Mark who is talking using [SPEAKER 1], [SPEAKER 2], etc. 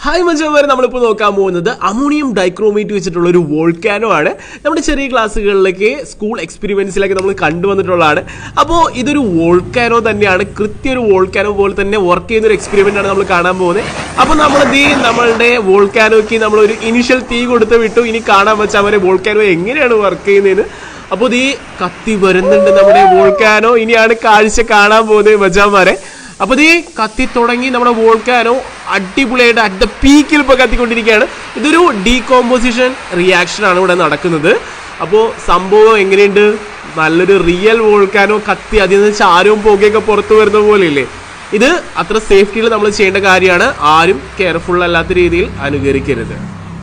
[SPEAKER 1] Hi മച്ചാന്മാരെ, നമ്മളിപ്പോൾ നോക്കാൻ പോകുന്നത് അമോണിയം ഡൈക്രോമേറ്റ് വെച്ചിട്ടുള്ള ഒരു വോൾക്കാനോ ആണ്. നമ്മുടെ ചെറിയ ക്ലാസ്സുകളിലേക്ക് സ്കൂൾ എക്സ്പെരിമെന്റ്സിലൊക്കെ നമ്മൾ കണ്ടുവന്നിട്ടുള്ളതാണ്. അപ്പോൾ ഇതൊരു വോൾക്കാനോ തന്നെയാണ്, കൃത്യ ഒരു വോൾക്കാനോ പോലെ തന്നെ വർക്ക് ചെയ്യുന്ന ഒരു എക്സ്പെരിമെന്റ് ആണ് നമ്മൾ കാണാൻ പോകുന്നത്. അപ്പോൾ നമ്മളുടെ വോൾക്കാനോയ്ക്ക് നമ്മളൊരു ഇനിഷ്യൽ തീ കൊടുത്ത് വിട്ടു. ഇനി കാണാൻ മച്ചാന്മാരെ വോൾക്കാനോ എങ്ങനെയാണ് വർക്ക് ചെയ്യുന്നതെന്ന്. അപ്പോൾ ഈ കത്തി വരുന്നുണ്ട് നമ്മുടെ വോൾക്കാനോ. ഇനിയാണ് കാഴ്ച കാണാൻ പോകുന്നത് മച്ചാന്മാരെ. അപ്പോൾ ഈ കത്തി തുടങ്ങി നമ്മുടെ വോൾക്കാനോ അടിപൊളിയായിട്ട് അറ്റ് ദ പീക്കിൽ ഇപ്പോൾ കത്തിക്കൊണ്ടിരിക്കുകയാണ്. ഇതൊരു ഡീകോമ്പോസിഷൻ റിയാക്ഷൻ ആണ് ഇവിടെ നടക്കുന്നത്. അപ്പോൾ സംഭവം എങ്ങനെയുണ്ട്? നല്ലൊരു റിയൽ വോൾക്കാനോ കത്തി അതിൽ നിന്ന് ചാരവും പുകയൊക്കെ പുറത്തു വരുന്ന പോലെയില്ലേ? ഇത് അത്ര സേഫ്റ്റിയിൽ നമ്മൾ ചെയ്യേണ്ട കാര്യമാണ്. ആരും കെയർഫുൾ അല്ലാത്ത രീതിയിൽ അനുകരിക്കരുത്.